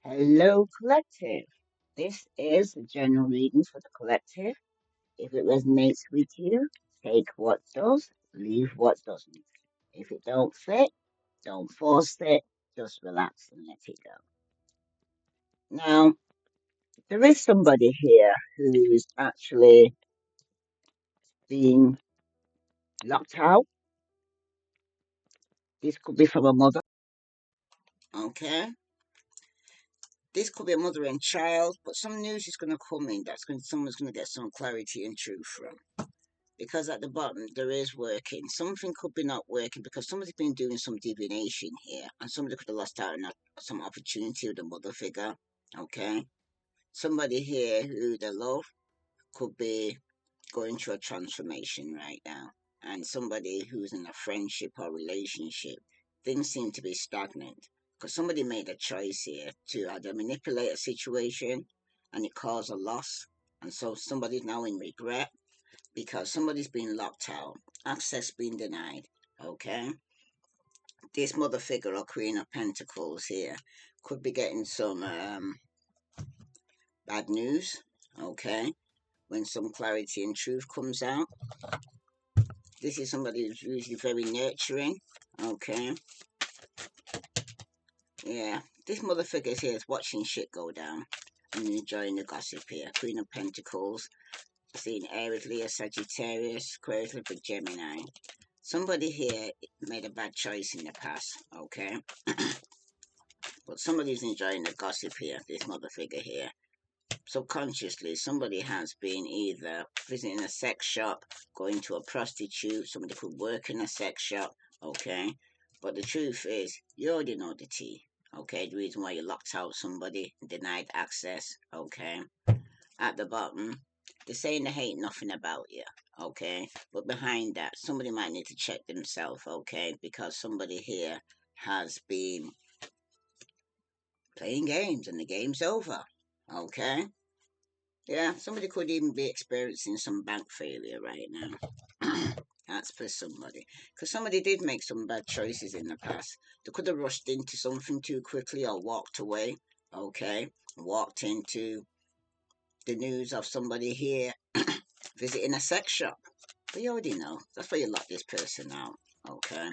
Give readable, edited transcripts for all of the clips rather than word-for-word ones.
Hello, collective. This is a general reading for the collective. If it resonates with you, take what does, leave what doesn't. If it don't fit, don't force it, just relax and let it go. Now, there is somebody here who's actually being locked out. This could be from a mother. Okay. This could be a mother and child, but some news is going to come in someone's going to get some clarity and truth from. Because at the bottom there is working. Something could be not working because somebody's been doing some divination here, and somebody could have lost out on some opportunity with a mother figure. Okay, somebody here who they love could be going through a transformation right now, and somebody who's in a friendship or relationship, things seem to be stagnant because somebody made a choice here to either manipulate a situation, and it caused a loss, and so somebody's now in regret because somebody's been locked out, access been denied. Okay, this mother figure or Queen of Pentacles here could be getting some bad news. Okay, when some clarity and truth comes out, this is somebody who's usually very nurturing. Okay, yeah, this mother figure here is watching shit go down and enjoying the gossip here. Queen of Pentacles, seeing Aries, Leo, Sagittarius, Aquarius, Libra, Gemini. Somebody here made a bad choice in the past, okay? But somebody's enjoying the gossip here, this mother figure here. Subconsciously, somebody has been either visiting a sex shop, going to a prostitute, somebody could work in a sex shop, okay? But the truth is, you already know the tea, okay? The reason why you locked out somebody, denied access, okay? At the bottom, they're saying they hate nothing about you, okay? But behind that, somebody might need to check themselves, okay? Because somebody here has been playing games and the game's over, okay? Yeah, somebody could even be experiencing some bank failure right now. That's for somebody. Because somebody did make some bad choices in the past. They could have rushed into something too quickly or walked away, okay? Walked into the news of somebody here visiting a sex shop. But you already know. That's why you lock this person out. Okay.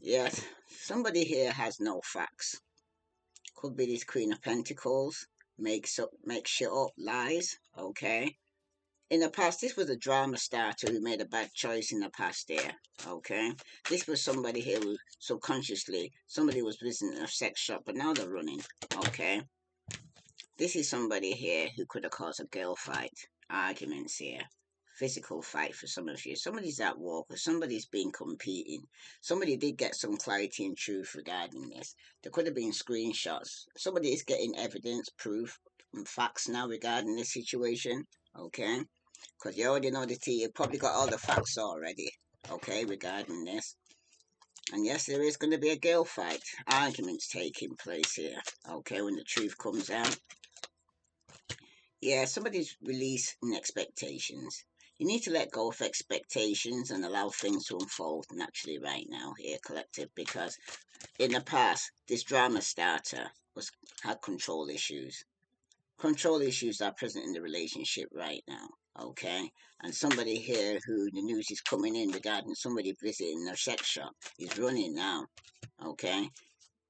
Yes. Somebody here has no facts. Could be this Queen of Pentacles. Makes shit up, lies. Okay. In the past, this was a drama starter who made a bad choice in the past there. Okay. This was somebody here who subconsciously somebody was visiting a sex shop, but now they're running. Okay. This is somebody here who could have caused a girl fight, arguments here, physical fight for some of you. Somebody's at war because somebody's been competing. Somebody did get some clarity and truth regarding this. There could have been screenshots. Somebody is getting evidence, proof, and facts now regarding this situation. Okay, because you already know the tea. You probably got all the facts already. Okay, regarding this. And yes, there is going to be a girl fight. Arguments taking place here. Okay, when the truth comes out. Yeah, somebody's releasing expectations. You need to let go of expectations and allow things to unfold naturally right now here, collective, because in the past, this drama starter had control issues. Control issues are present in the relationship right now, okay? And somebody here who the news is coming in regarding somebody visiting a sex shop is running now, okay?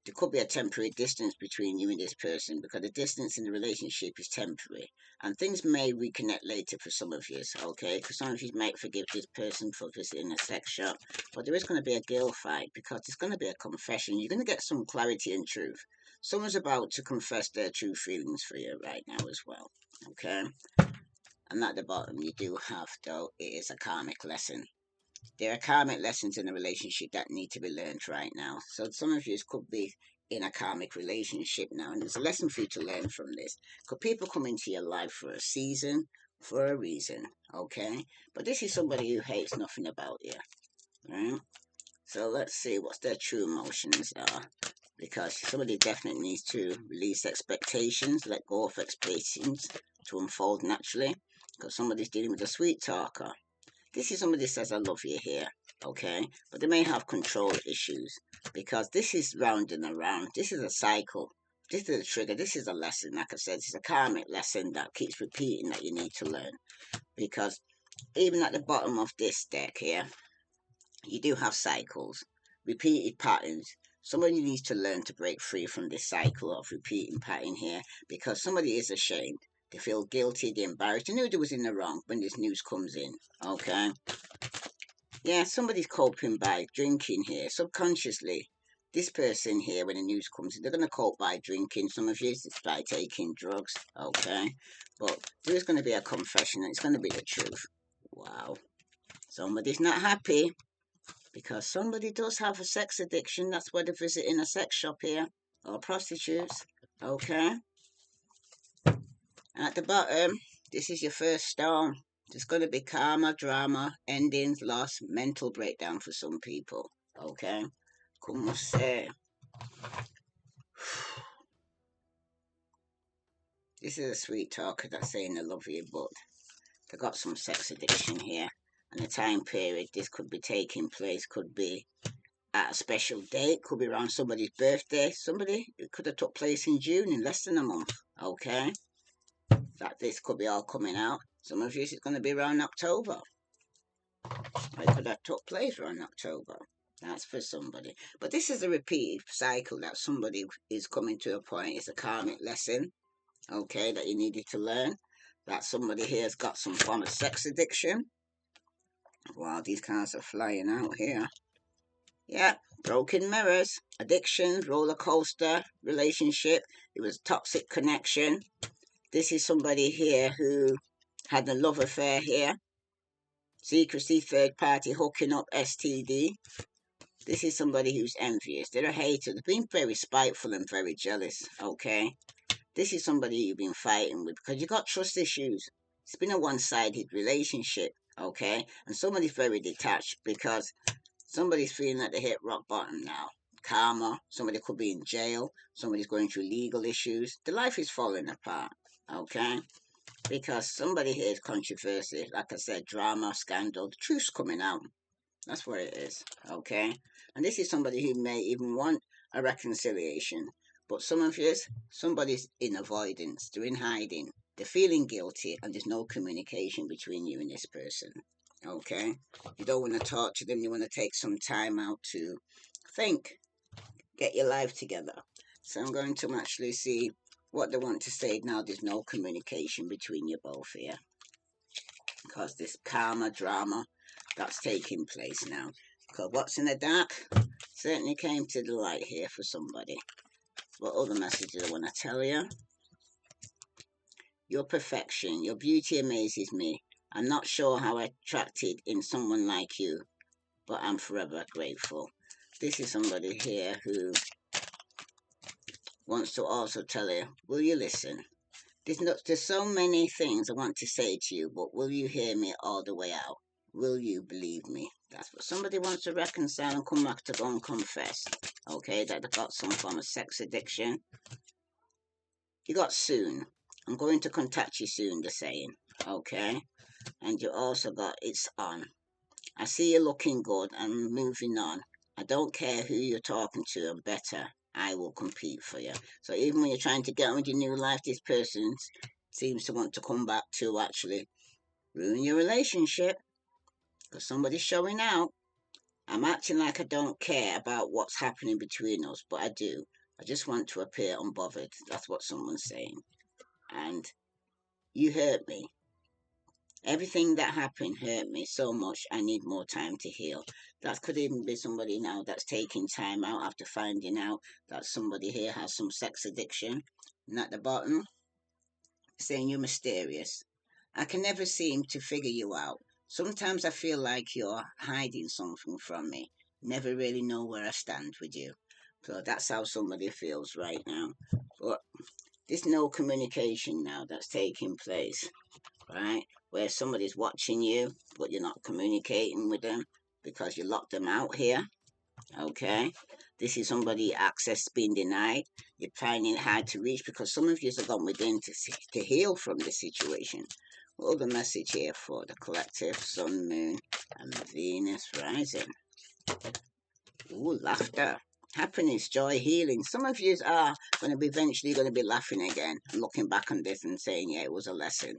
There could be a temporary distance between you and this person because the distance in the relationship is temporary and things may reconnect later for some of you, okay? Because some of you might forgive this person for visiting a sex shop, but there is going to be a girl fight because there's going to be a confession. You're going to get some clarity and truth. Someone's about to confess their true feelings for you right now as well, okay? And at the bottom, you do have, though, it is a karmic lesson. There are karmic lessons in a relationship that need to be learned right now. So some of you could be in a karmic relationship now, and there's a lesson for you to learn from this. Could people come into your life for a season, for a reason, okay? But this is somebody who hates nothing about you, right? So let's see what their true emotions are. Because somebody definitely needs to release expectations, let go of expectations to unfold naturally. Because somebody's dealing with a sweet talker. This is somebody that says, I love you here, okay? But they may have control issues because this is round and around. This is a cycle. this is a trigger. This is a lesson. Like I said, it's a karmic lesson that keeps repeating that you need to learn. Because even at the bottom of this deck here, you do have cycles, repeated patterns. Somebody needs to learn to break free from this cycle of repeating pattern here, because somebody is ashamed. They feel guilty, they're embarrassed. They knew they was in the wrong when this news comes in. Okay. Yeah, somebody's coping by drinking here, subconsciously. This person here, when the news comes in, they're going to cope by drinking. Some of you, it's by taking drugs. Okay. But there's going to be a confession, and it's going to be the truth. Wow. Somebody's not happy. Because somebody does have a sex addiction. That's why they're visiting a sex shop here. Or prostitutes. Okay. At the bottom, this is your first stone. There's going to be karma, drama, endings, loss, mental breakdown for some people. Okay. Como se. This is a sweet talker that's saying they love you, but they got some sex addiction here. And the time period this could be taking place could be at a special date, could be around somebody's birthday. It could have took place in June, in less than a month. Okay. That this could be all coming out. Some of you, it's going to be around October. It could have took place around October. That's for somebody. But this is a repeated cycle that somebody is coming to a point. It's a karmic lesson, okay, that you needed to learn. That somebody here has got some form of sex addiction. Wow, these cards are flying out here. Yeah, broken mirrors, addiction, roller coaster, relationship. It was a toxic connection. This is somebody here who had a love affair here. Secrecy, third party, hooking up, STD. This is somebody who's envious. They're a hater. They've been very spiteful and very jealous, okay? This is somebody you've been fighting with because you got trust issues. It's been a one-sided relationship, okay? And somebody's very detached because somebody's feeling that they hit rock bottom now. Karma. Somebody could be in jail. Somebody's going through legal issues. The life is falling apart, okay? Because somebody here is controversy. Like I said, drama, scandal. The truth's coming out. That's what it is, okay? And this is somebody who may even want a reconciliation. But some of you, somebody's in avoidance. They're in hiding. They're feeling guilty and there's no communication between you and this person, okay? You don't want to talk to them. You want to take some time out to think. Get your life together. So I'm going to actually see what they want to say now. There's no communication between you both here. Because this karma drama that's taking place now. Because what's in the dark certainly came to the light here for somebody. What other messages I want to tell you? Your perfection, your beauty amazes me. I'm not sure how I attracted in someone like you, but I'm forever grateful. This is somebody here who wants to also tell you, will you listen? There's so many things I want to say to you, but will you hear me all the way out? Will you believe me? That's what somebody wants to reconcile and come back to go and confess. Okay, that they've got some form of sex addiction. You got soon. I'm going to contact you soon, they're saying. Okay? And you also got it's on. I see you looking good and moving on. I don't care who you're talking to, I'm better. I will compete for you. So even when you're trying to get on with your new life, this person seems to want to come back to actually ruin your relationship. Because somebody's showing out. I'm acting like I don't care about what's happening between us, but I do. I just want to appear unbothered. That's what someone's saying. And you hurt me. Everything that happened hurt me so much. I need more time to heal. That could even be somebody now that's taking time out after finding out that somebody here has some sex addiction. And at the bottom, saying you're mysterious. I can never seem to figure you out. Sometimes I feel like you're hiding something from me. Never really know where I stand with you. So that's how somebody feels right now. But there's no communication now that's taking place, right? Where somebody's watching you, but you're not communicating with them because you locked them out here. Okay, this is somebody access being denied. You're finding it hard to reach because some of you have gone within to heal from this situation. What the message here for the collective? Sun, Moon, and Venus rising. Ooh, laughter. happiness, joy, healing. Some of you are going to be eventually going to be laughing again and looking back on this and saying, yeah, it was a lesson.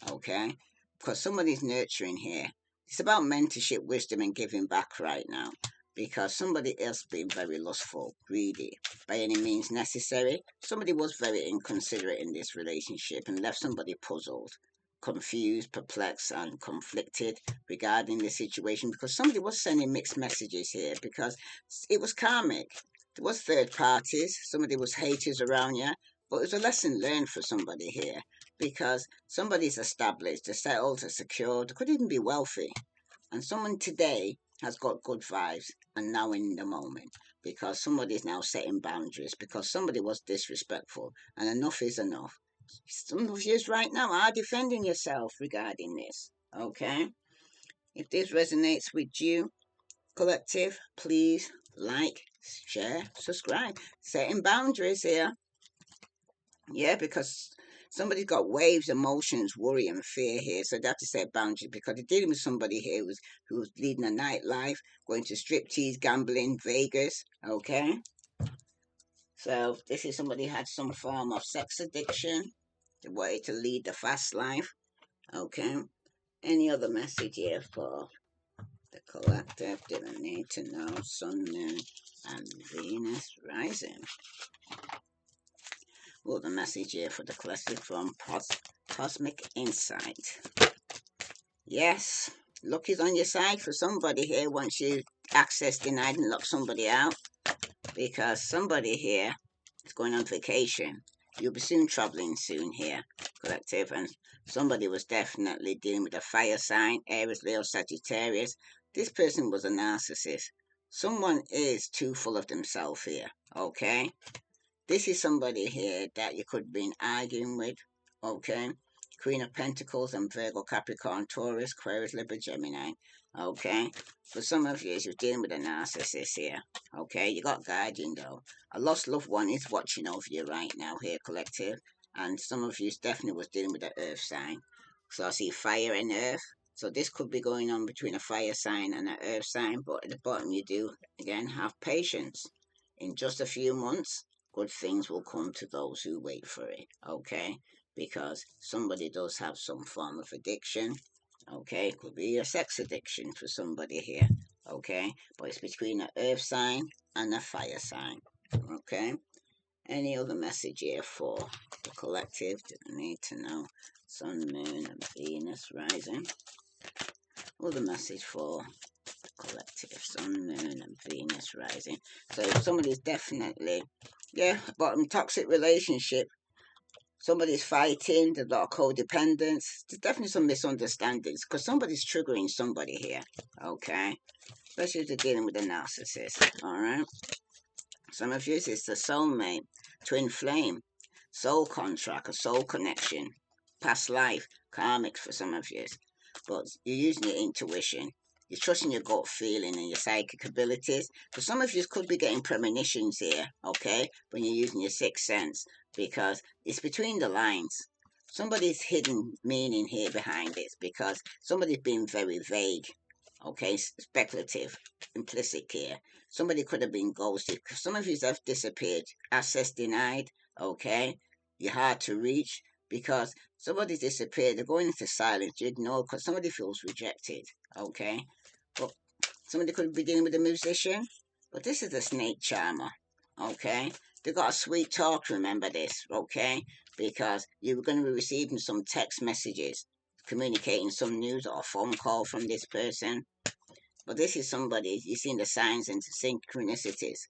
Okay? Because somebody's nurturing here. It's about mentorship, wisdom, and giving back right now. Because somebody else being very lustful, greedy, by any means necessary. Somebody was very inconsiderate in this relationship and left somebody puzzled, confused, perplexed, and conflicted regarding the situation, because somebody was sending mixed messages here, because it was karmic. There was third parties, somebody was haters around you, but it was a lesson learned for somebody here, because somebody's established, they're settled, they're secured, could even be wealthy. And someone today has got good vibes and now in the moment, because somebody's now setting boundaries, because somebody was disrespectful, and enough is enough. Some of you right now are defending yourself regarding this. Okay? If this resonates with you, collective, please like, share, subscribe. Setting boundaries here. Yeah, because somebody's got waves, emotions, worry, and fear here. So they have to set boundaries, because they're dealing with somebody here who's leading a nightlife, going to striptease, gambling, Vegas. Okay? So this is somebody who had some form of sex addiction, the way to lead the fast life. Okay? Any other message here for the collective? Didn't need to know. Sun, Moon, and Venus rising. Well, the message here for the collective from Cosmic Insight. Yes, luck is on your side for somebody here once you access denied and lock somebody out, because somebody here is going on vacation. You'll be soon traveling soon here, collective, and somebody was definitely dealing with a fire sign, Aries, Leo, Sagittarius. This person was a narcissist. Someone is too full of themselves here, okay? This is somebody here that you could have been arguing with, okay? Queen of Pentacles and Virgo, Capricorn, Taurus, Aquarius, Libra, Gemini, okay? For some of you, you're dealing with a narcissist here, okay? You got guardian though. A lost loved one is watching over you right now here, collective. And some of you definitely was dealing with an earth sign. So I see fire and earth. So this could be going on between a fire sign and an earth sign. But at the bottom, you do, again, have patience. In just a few months, good things will come to those who wait for it, okay? Because somebody does have some form of addiction, okay? It could be a sex addiction for somebody here, okay? But it's between an earth sign and a fire sign, okay? Any other message here for the collective that I need to know? Sun, Moon, and Venus rising. Other message for collective, Sun, Moon, and Venus rising. So somebody's definitely, yeah, bottom toxic relationship. Somebody's fighting. There's a lot of codependence. There's definitely some misunderstandings, because somebody's triggering somebody here. Okay, especially if they're dealing with a narcissist. All right. Some of you, it's the soulmate, twin flame, soul contract, a soul connection, past life, karmic for some of you. But you're using your intuition. You're trusting your gut feeling and your psychic abilities. For some of you, could be getting premonitions here, okay, when you're using your sixth sense, because it's between the lines. Somebody's hidden meaning here behind it, because somebody's being very vague, okay, speculative, implicit here. Somebody could have been ghosted. Some of you have disappeared, access denied, okay? You're hard to reach, because somebody disappeared. They're going into silence. You ignore because somebody feels rejected, okay? But somebody could be dealing with a musician, but this is a snake charmer, okay? They got a sweet talk, remember this, okay? Because you're going to be receiving some text messages, communicating some news or a phone call from this person. But this is somebody, you've seen the signs and synchronicities,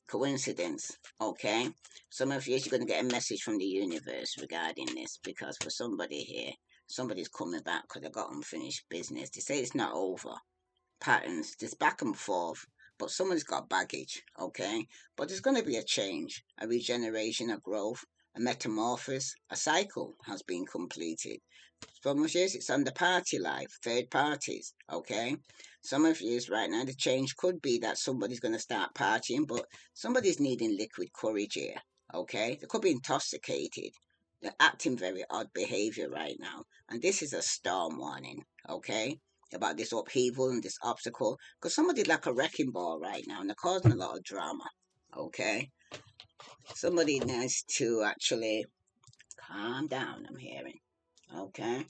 coincidence, okay? Some of you, you're going to get a message from the universe regarding this, because for somebody here, somebody's coming back because they've got unfinished business. They say it's not over. Patterns, there's back and forth, but someone's got baggage, okay? But there's going to be a change, a regeneration, a growth, a metamorphosis, a cycle has been completed. Some of you, it's on the party life, third parties, okay? Some of you, right now, the change could be that somebody's going to start partying, but somebody's needing liquid courage here, okay? They could be intoxicated. They're acting very odd behavior right now. And this is a storm warning, okay? About this upheaval and this obstacle. Because somebody's like a wrecking ball right now, and they're causing a lot of drama, Okay? Somebody needs to actually calm down, I'm hearing. Okay?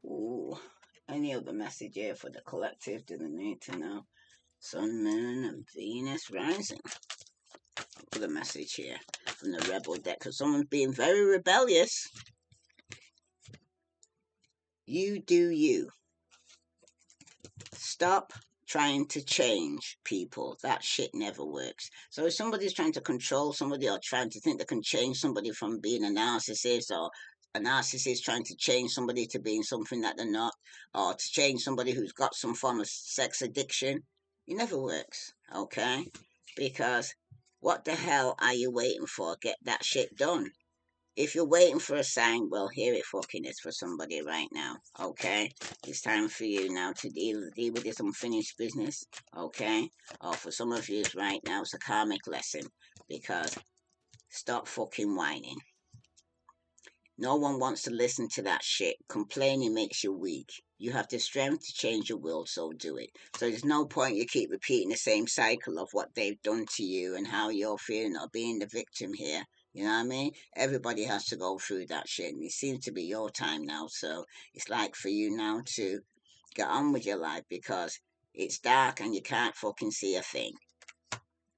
Ooh. Any other message here for the collective? Do they need to know? Sun, Moon, and Venus rising. Put a message here from the Rebel deck because someone's being very rebellious. You do you. Stop trying to change people. That shit never works. So if somebody's trying to control somebody or trying to think they can change somebody from being a narcissist, or a narcissist trying to change somebody to being something that they're not, or to change somebody who's got some form of sex addiction, it never works. Okay? Because what the hell are you waiting for? Get that shit done. If you're waiting for a sign, well, here it fucking is for somebody right now. Okay, it's time for you now to deal with this unfinished business. Okay, or for some of you right now, it's a karmic lesson because stop fucking whining. No one wants to listen to that shit. Complaining makes you weak. You have the strength to change your world, so do it. So there's no point you keep repeating the same cycle of what they've done to you and how you're feeling or being the victim here. You know what I mean? Everybody has to go through that shit, and it seems to be your time now. So it's like for you now to get on with your life because it's dark and you can't fucking see a thing.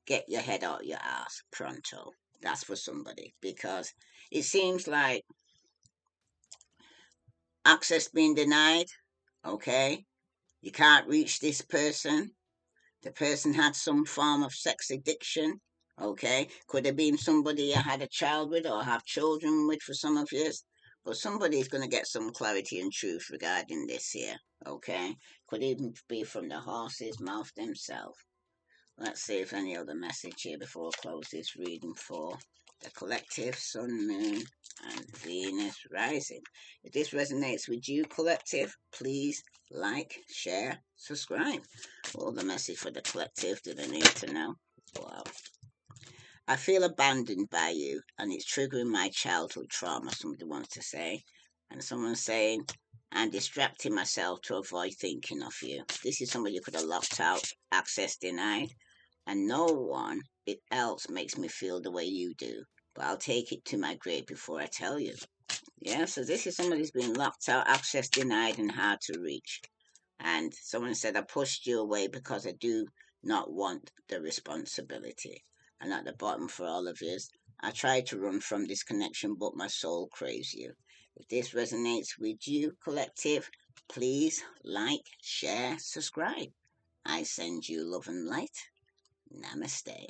Get your head out your ass pronto. That's for somebody because it seems like access being denied. Okay, you can't reach this person. The person had some form of sex addiction. Okay, could have been somebody you had a child with or have children with for some of years. But somebody's going to get some clarity and truth regarding this here. Okay, could even be from the horse's mouth themselves. Let's see if any other message here before I close this reading for the collective, Sun, Moon, and Venus rising. If this resonates with you, collective, please like, share, subscribe. All the message for the collective that I need to know. Wow. I feel abandoned by you, and it's triggering my childhood trauma, somebody wants to say. And someone's saying, I'm distracting myself to avoid thinking of you. This is somebody you could have locked out, access denied, and no one else makes me feel the way you do. But I'll take it to my grave before I tell you. Yeah, so this is somebody who's been locked out, access denied, and hard to reach. And someone said, I pushed you away because I do not want the responsibility. And at the bottom for all of you, I tried to run from this connection, but my soul craves you. If this resonates with you, collective, please like, share, subscribe. I send you love and light. Namaste.